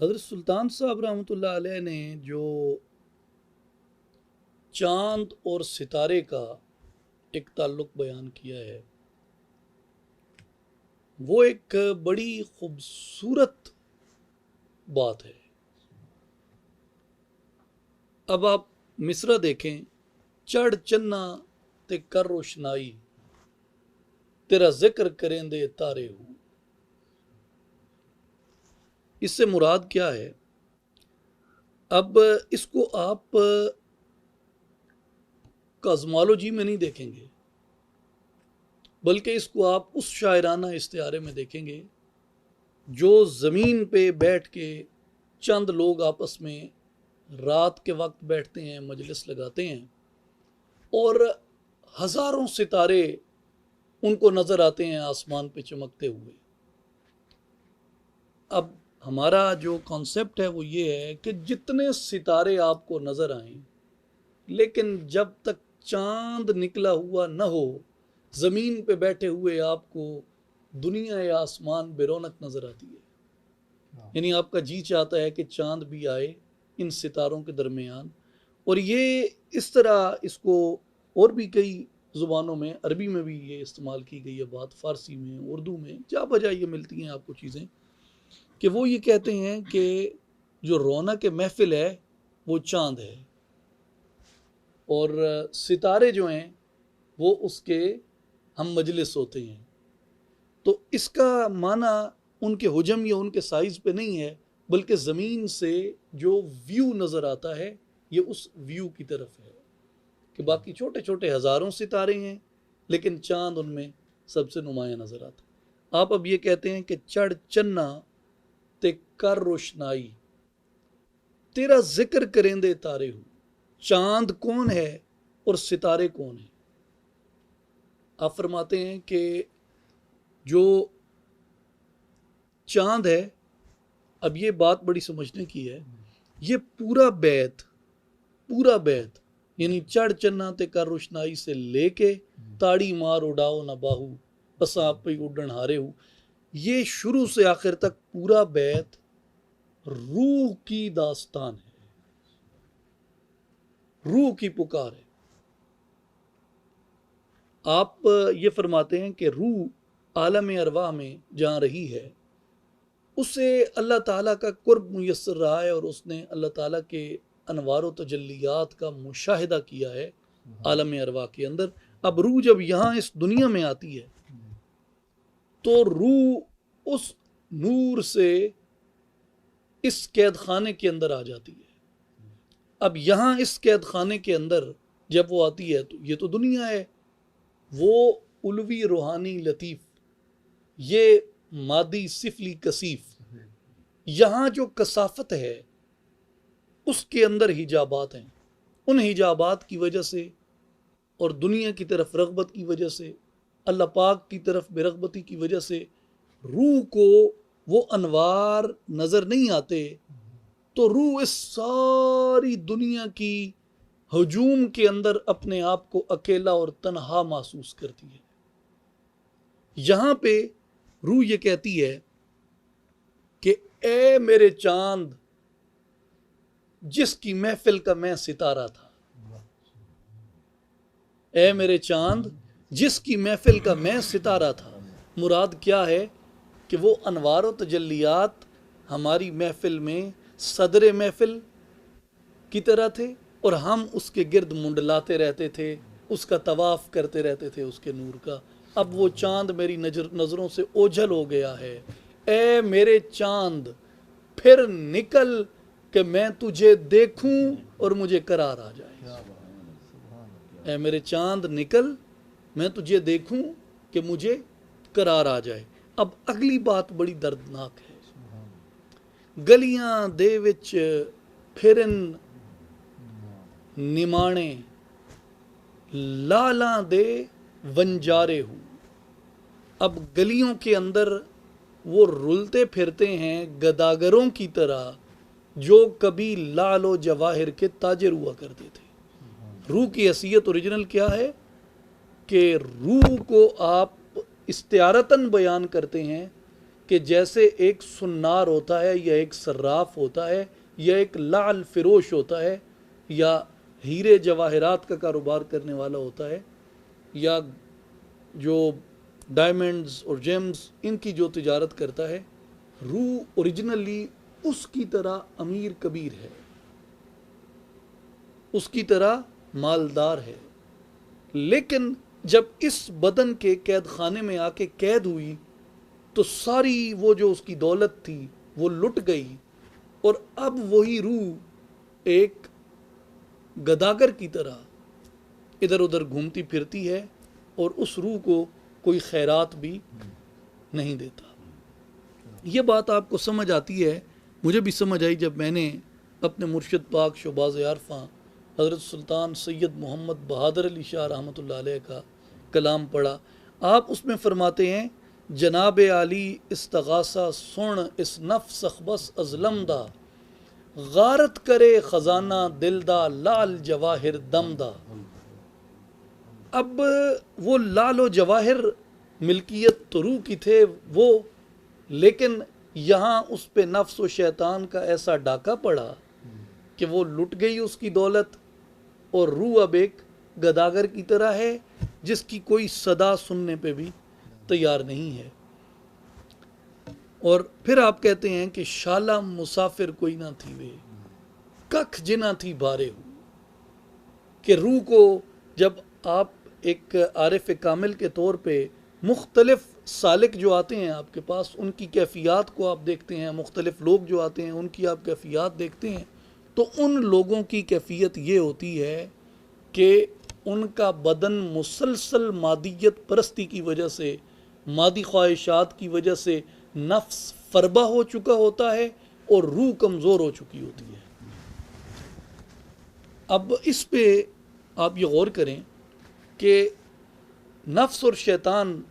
حضرت سلطان صاحب رحمۃ اللہ علیہ نے جو چاند اور ستارے کا ایک تعلق بیان کیا ہے وہ ایک بڑی خوبصورت بات ہے۔ اب آپ مصرع دیکھیں، چڑھ چنا تے کر روشنائی، تیرا ذکر کریں دے تارے ہوں۔ اس سے مراد کیا ہے؟ اب اس کو آپ کازمالوجی میں نہیں دیکھیں گے، بلکہ اس کو آپ اس شاعرانہ استعارے میں دیکھیں گے جو زمین پہ بیٹھ کے چند لوگ آپس میں رات کے وقت بیٹھتے ہیں، مجلس لگاتے ہیں، اور ہزاروں ستارے ان کو نظر آتے ہیں آسمان پہ چمکتے ہوئے۔ اب ہمارا جو کانسیپٹ ہے وہ یہ ہے کہ جتنے ستارے آپ کو نظر آئیں، لیکن جب تک چاند نکلا ہوا نہ ہو، زمین پہ بیٹھے ہوئے آپ کو دنیا یا آسمان بے رونق نظر آتی ہے۔ یعنی آپ کا جی چاہتا ہے کہ چاند بھی آئے ان ستاروں کے درمیان۔ اور یہ اس طرح اس کو اور بھی کئی زبانوں میں، عربی میں بھی یہ استعمال کی گئی ہے بات، فارسی میں، اردو میں، جا بجا یہ ملتی ہیں آپ کو چیزیں، کہ وہ یہ کہتے ہیں کہ جو رونق محفل ہے وہ چاند ہے، اور ستارے جو ہیں وہ اس کے ہم مجلس ہوتے ہیں۔ تو اس کا معنی ان کے حجم یا ان کے سائز پہ نہیں ہے، بلکہ زمین سے جو ویو نظر آتا ہے یہ اس ویو کی طرف ہے کہ باقی چھوٹے چھوٹے ہزاروں ستارے ہیں لیکن چاند ان میں سب سے نمایاں نظر آتا ہے۔ آپ اب یہ کہتے ہیں کہ چڑھ چنا تے کر روشنائی، تیرا ذکر کریں دے تارے ہوں۔ چاند کون ہے اور ستارے کون ہیں؟ آپ فرماتے ہیں کہ جو چاند ہے، اب یہ بات بڑی سمجھنے کی ہے، یہ پورا بیت یعنی چڑھ چنا تے کر روشنائی سے لے کے تاڑی مار اڑاؤ نہ باہو پسا آپ پہ اڈن ہارے ہو، یہ شروع سے آخر تک پورا بیت روح کی داستان ہے، روح کی پکار ہے۔ آپ یہ فرماتے ہیں کہ روح عالم ارواح میں جہاں رہی ہے، اسے اللہ تعالیٰ کا قرب میسر رہا ہے، اور اس نے اللہ تعالیٰ کے انوار و تجلیات کا مشاہدہ کیا ہے عالم ارواح کے اندر۔ اب روح جب یہاں اس دنیا میں آتی ہے تو روح اس نور سے اس قید خانے کے اندر آ جاتی ہے۔ اب یہاں اس قید خانے کے اندر جب وہ آتی ہے تو یہ تو دنیا ہے، وہ علوی روحانی لطیف، یہ مادی سفلی کثیف، یہاں جو کثافت ہے اس کے اندر حجابات ہیں۔ ان حجابات کی وجہ سے اور دنیا کی طرف رغبت کی وجہ سے، اللہ پاک کی طرف بے رغبتی کی وجہ سے روح کو وہ انوار نظر نہیں آتے، تو روح اس ساری دنیا کی ہجوم کے اندر اپنے آپ کو اکیلا اور تنہا محسوس کرتی ہے۔ یہاں پہ روح یہ کہتی ہے کہ اے میرے چاند جس کی محفل کا میں ستارہ تھا، اے میرے چاند جس کی محفل کا میں ستارہ تھا۔ مراد کیا ہے کہ وہ انوار و تجلیات ہماری محفل میں صدر محفل کی طرح تھے، اور ہم اس کے گرد منڈلاتے رہتے تھے، اس کا طواف کرتے رہتے تھے اس کے نور کا۔ اب وہ چاند میری نظروں سے اوجھل ہو گیا ہے، اے میرے چاند پھر نکل کہ میں تجھے دیکھوں اور مجھے قرار آ جائے۔ اے میرے چاند نکل، میں تجھے دیکھوں کہ مجھے قرار آ جائے۔ اب اگلی بات بڑی دردناک ہے۔ گلیاں دے وچ پھرن نمانے، لالاں دے ونجارے ہوں۔ اب گلیوں کے اندر وہ رلتے پھرتے ہیں گداگروں کی طرح جو کبھی لال و جواہر کے تاجر ہوا کرتے تھے۔ روح کی حیثیت اوریجنل کیا ہے کہ روح کو آپ استعارتاً بیان کرتے ہیں کہ جیسے ایک سنار ہوتا ہے یا ایک صراف ہوتا ہے یا ایک لعل فروش ہوتا ہے یا ہیرے جواہرات کا کاروبار کرنے والا ہوتا ہے یا جو ڈائمنڈز اور جیمز ان کی جو تجارت کرتا ہے، روح اوریجنلی اس کی طرح امیر کبیر ہے، اس کی طرح مالدار ہے، لیکن جب اس بدن کے قید خانے میں آ کے قید ہوئی تو ساری وہ جو اس کی دولت تھی وہ لٹ گئی، اور اب وہی روح ایک گداگر کی طرح ادھر ادھر گھومتی پھرتی ہے اور اس روح کو کوئی خیرات بھی نہیں دیتا۔ یہ بات آپ کو سمجھ آتی ہے، مجھے بھی سمجھ آئی جب میں نے اپنے مرشد پاک شہباز عارفاں حضرت سلطان سید محمد بہادر علی شاہ رحمۃ اللہ علیہ کا کلام پڑھا۔ آپ اس میں فرماتے ہیں، جناب علی استغاثہ سن اس نفس اخبس ازلم دا، غارت کرے خزانہ دل دا لال جواہر دم دا۔ اب وہ لال و جواہر ملکیت تو روح کی تھے وہ، لیکن یہاں اس پہ نفس و شیطان کا ایسا ڈاکہ پڑا کہ وہ لٹ گئی اس کی دولت، اور روح اب ایک گداگر کی طرح ہے جس کی کوئی صدا سننے پہ بھی تیار نہیں ہے۔ اور پھر آپ کہتے ہیں کہ شالہ مسافر کوئی نہ تھی وے، ککھ جنہ تھی بھارے ہو، کہ روح کو جب آپ ایک عارف کامل کے طور پہ مختلف سالک جو آتے ہیں آپ کے پاس، ان کی کیفیات کو آپ دیکھتے ہیں، مختلف لوگ جو آتے ہیں ان کی آپ کیفیات دیکھتے ہیں، تو ان لوگوں کی کیفیت یہ ہوتی ہے کہ ان کا بدن مسلسل مادیت پرستی کی وجہ سے، مادی خواہشات کی وجہ سے نفس فربہ ہو چکا ہوتا ہے اور روح کمزور ہو چکی ہوتی ہے۔ اب اس پہ آپ یہ غور کریں کہ نفس اور شیطان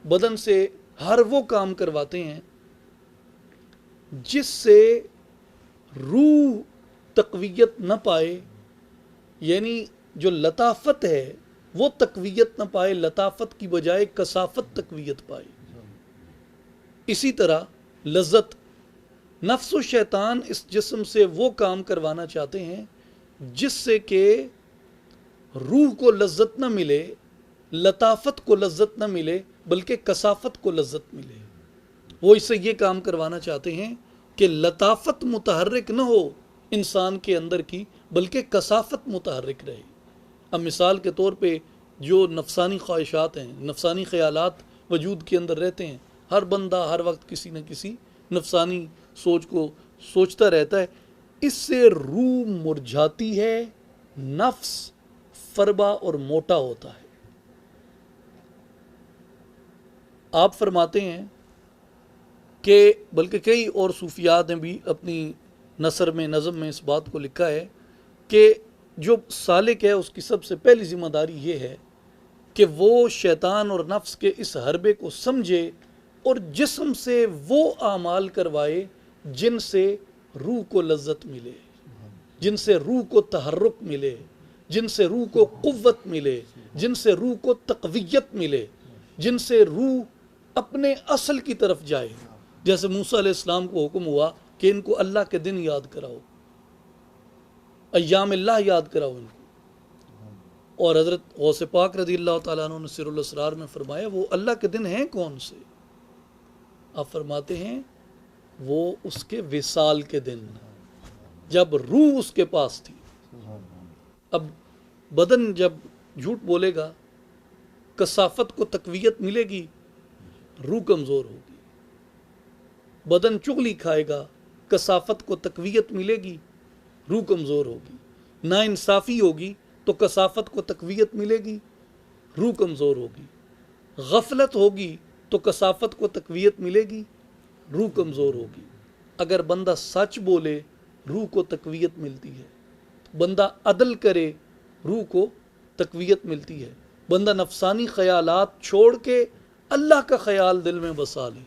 بدن سے ہر وہ کام کرواتے ہیں جس سے روح تقویت نہ پائے، یعنی جو لطافت ہے وہ تقویت نہ پائے، لطافت کی بجائے کثافت تقویت پائے۔ اسی طرح لذت، نفس و شیطان اس جسم سے وہ کام کروانا چاہتے ہیں جس سے کہ روح کو لذت نہ ملے، لطافت کو لذت نہ ملے، بلکہ کثافت کو لذت ملے۔ وہ اس سے یہ کام کروانا چاہتے ہیں کہ لطافت متحرک نہ ہو انسان کے اندر کی، بلکہ کثافت متحرک رہے۔ اب مثال کے طور پہ جو نفسانی خواہشات ہیں، نفسانی خیالات وجود کے اندر رہتے ہیں، ہر بندہ ہر وقت کسی نہ کسی نفسانی سوچ کو سوچتا رہتا ہے، اس سے روح مرجھاتی ہے، نفس فربا اور موٹا ہوتا ہے۔ آپ فرماتے ہیں کہ بلکہ کئی اور صوفیات نے بھی اپنی نثر میں، نظم میں اس بات کو لکھا ہے کہ جو سالک ہے اس کی سب سے پہلی ذمہ داری یہ ہے کہ وہ شیطان اور نفس کے اس حربے کو سمجھے اور جسم سے وہ اعمال کروائے جن سے روح کو لذت ملے، جن سے روح کو تحرک ملے، جن سے روح کو قوت ملے، جن سے روح کو تقویت ملے، جن سے روح اپنے اصل کی طرف جائے۔ جیسے موسیٰ علیہ السلام کو حکم ہوا کہ ان کو اللہ کے دن یاد کراؤ، ایام اللہ یاد کراؤ ان کو، اور حضرت غوث پاک رضی اللہ تعالیٰ عنہ نے سر الاسرار میں فرمایا وہ اللہ کے دن ہیں کون سے؟ آپ فرماتے ہیں وہ اس کے وصال کے دن، جب روح اس کے پاس تھی۔ اب بدن جب جھوٹ بولے گا، کثافت کو تقویت ملے گی، روح کمزور ہوگی۔ بدن چغلی کھائے گا، کثافت کو تقویت ملے گی، روح کمزور ہوگی۔ ناانصافی ہوگی تو کثافت کو تقویت ملے گی، روح کمزور ہوگی۔ غفلت ہوگی تو کثافت کو تقویت ملے گی، روح کمزور ہوگی۔ اگر بندہ سچ بولے روح کو تقویت ملتی ہے، بندہ عدل کرے روح کو تقویت ملتی ہے، بندہ نفسانی خیالات چھوڑ کے اللہ کا خیال دل میں بسا لے،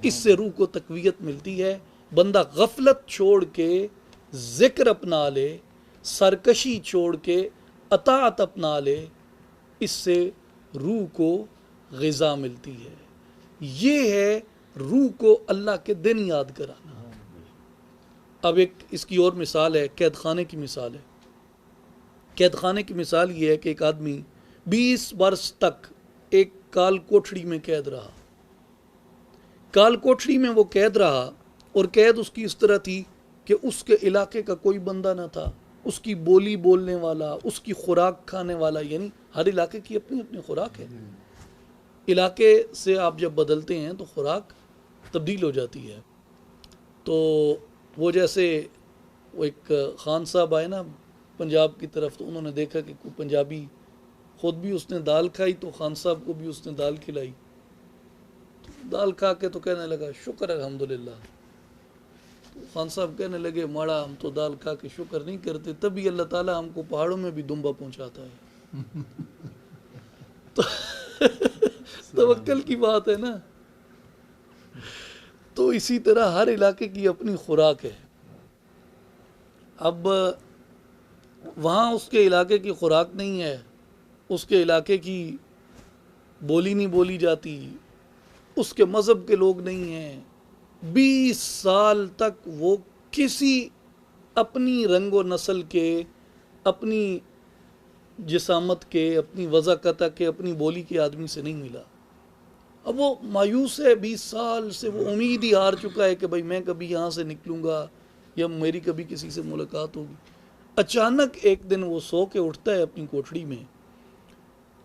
اس سے روح کو تقویت ملتی ہے۔ بندہ غفلت چھوڑ کے ذکر اپنا لے، سرکشی چھوڑ کے اطاعت اپنا لے، اس سے روح کو غذا ملتی ہے۔ یہ ہے روح کو اللہ کے دن یاد کرانا۔ اب ایک اس کی اور مثال ہے، قید خانے کی مثال ہے۔ قید خانے کی مثال یہ ہے کہ ایک آدمی 20 برس تک ایک کال کوٹھڑی میں قید رہا۔ کال کوٹھڑی میں وہ قید رہا، اور قید اس کی اس طرح تھی کہ اس کے علاقے کا کوئی بندہ نہ تھا، اس کی بولی بولنے والا، اس کی خوراک کھانے والا، یعنی ہر علاقے کی اپنی اپنی خوراک ہے۔ علاقے سے آپ جب بدلتے ہیں تو خوراک تبدیل ہو جاتی ہے۔ تو وہ جیسے وہ ایک خان صاحب آئے نا پنجاب کی طرف، تو انہوں نے دیکھا کہ کوئی پنجابی، خود بھی اس نے دال کھائی تو خان صاحب کو بھی اس نے دال کھلائی۔ دال کھا کے تو کہنے لگا شکر الحمدللہ۔ تو خان صاحب کہنے لگے ماڑا ہم تو دال کھا کے شکر نہیں کرتے، تبھی اللہ تعالیٰ ہم کو پہاڑوں میں بھی دمبا پہنچاتا ہے۔ توکل کی بات ہے نا۔ تو اسی طرح ہر علاقے کی اپنی خوراک ہے۔ اب وہاں اس کے علاقے کی خوراک نہیں ہے، اس کے علاقے کی بولی نہیں بولی جاتی، اس کے مذہب کے لوگ نہیں ہیں۔ 20 سال تک وہ کسی اپنی رنگ و نسل کے، اپنی جسامت کے، اپنی وضاقتہ کے، اپنی بولی کے آدمی سے نہیں ملا۔ اب وہ مایوس ہے، 20 سال سے وہ امید ہی ہار چکا ہے کہ بھائی میں کبھی یہاں سے نکلوں گا یا میری کبھی کسی سے ملاقات ہوگی۔ اچانک ایک دن وہ سو کے اٹھتا ہے اپنی کوٹھڑی میں،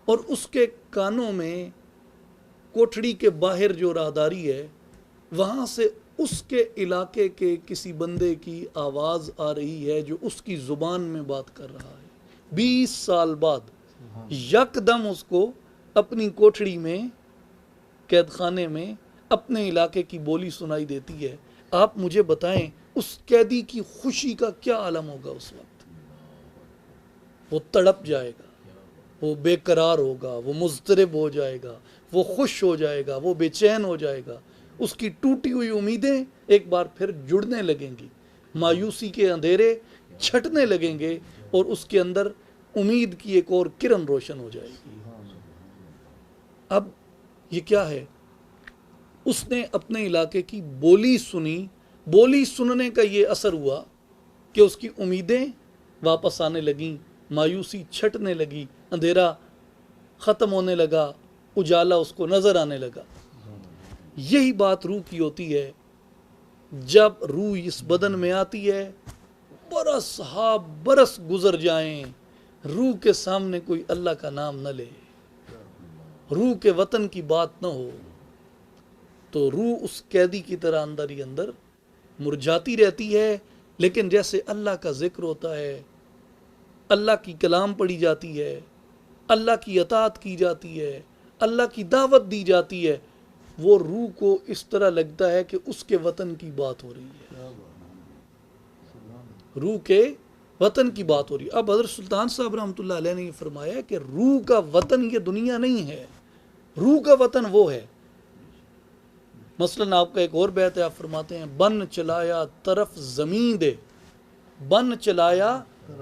اور اس کے کانوں میں کوٹھڑی کے باہر جو راہداری ہے وہاں سے اس کے علاقے کے کسی بندے کی آواز آ رہی ہے جو اس کی زبان میں بات کر رہا ہے۔ 20 سال بعد یکدم اس کو اپنی کوٹھڑی میں، قید خانے میں، اپنے علاقے کی بولی سنائی دیتی ہے۔ آپ مجھے بتائیں اس قیدی کی خوشی کا کیا عالم ہوگا اس وقت؟ وہ تڑپ جائے گا، وہ بے قرار ہوگا، وہ مضطرب ہو جائے گا، وہ خوش ہو جائے گا، وہ بے چین ہو جائے گا۔ اس کی ٹوٹی ہوئی امیدیں ایک بار پھر جڑنے لگیں گی، مایوسی کے اندھیرے چھٹنے لگیں گے، اور اس کے اندر امید کی ایک اور کرن روشن ہو جائے گی۔ اب یہ کیا ہے؟ اس نے اپنے علاقے کی بولی سنی، بولی سننے کا یہ اثر ہوا کہ اس کی امیدیں واپس آنے لگیں، مایوسی چھٹنے لگی، اندھیرا ختم ہونے لگا، اجالا اس کو نظر آنے لگا۔ یہی بات روح کی ہوتی ہے۔ جب روح اس بدن میں آتی ہے، برس ہا برس گزر جائیں، روح کے سامنے کوئی اللہ کا نام نہ لے، روح کے وطن کی بات نہ ہو، تو روح اس قیدی کی طرح اندر ہی اندر مرجھاتی رہتی ہے۔ لیکن جیسے اللہ کا ذکر ہوتا ہے، اللہ کی کلام پڑھی جاتی ہے، اللہ کی اطاعت کی جاتی ہے، اللہ کی دعوت دی جاتی ہے، وہ روح کو اس طرح لگتا ہے کہ اس کے وطن کی بات ہو رہی ہے، روح کے وطن کی بات ہو رہی ہے۔ اب حضرت سلطان صاحب رحمۃ اللہ علیہ نے یہ فرمایا کہ روح کا وطن یہ دنیا نہیں ہے، روح کا وطن وہ ہے۔ مثلاً آپ کا ایک اور بیت ہے، آپ فرماتے ہیں بن چلایا طرف زمین دے، بن چلایا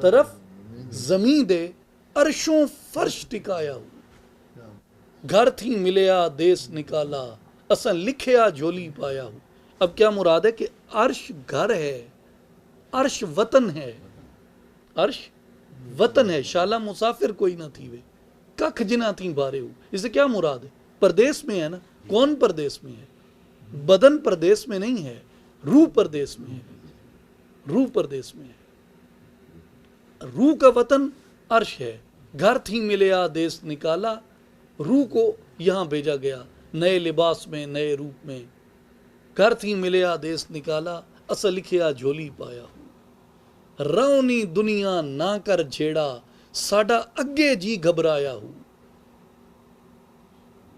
طرف زمین دے، عرشوں فرش ٹکایا ہو، گھر تھی ملیا دیس نکالا، اسن لکھیا جھولی پایا ہو۔ اب کیا مراد ہے کہ عرش گھر ہے، عرش وطن ہے، عرش وطن ہے، شالا مسافر کوئی نہ تھی وے، ککھ جنا تھی بارے ہو۔ اس سے کیا مراد ہے؟ پردیس میں ہے نا۔ کون پردیس میں ہے؟ بدن پردیس میں نہیں ہے، روح پردیس میں ہے، روح پردیس میں ہے۔ روح کا وطن عرش ہے، گھر تھی ملیا دیس نکالا، روح کو یہاں بھیجا گیا نئے لباس میں، نئے روپ میں۔ گھر تھی ملیا دیس نکالا، اصل لکھیا جھولی پایا ہو، رونی دنیا نہ کر جھیڑا، ساڈا اگے جی گھبرایا ہو،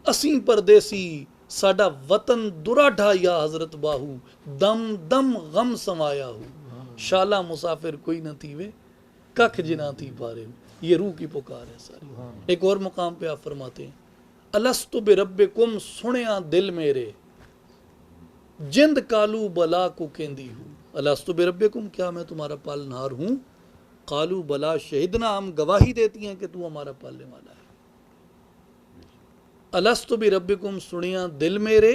اسیں پردیسی ساڈا وطن دراڈھا یا حضرت باہو، دم دم غم سمایا ہو، شالا مسافر کوئی نہ تھی وے، ککھ جنا تھی پارے ہو۔ یہ روح کی پکار ہے ساری۔ ایک اور مقام پہ آپ فرماتے ہیں الست بربکم، سنیا دل میرے، جند کالو بلا کو کہندی ہوں۔ الست بربکم، کیا میں تمہارا پالنہار ہوں؟ قالو بلا شہدنا، ہم گواہی دیتی ہیں کہ تو ہمارا پالنے والا ہے۔ الست بربکم، سنیا دل میرے،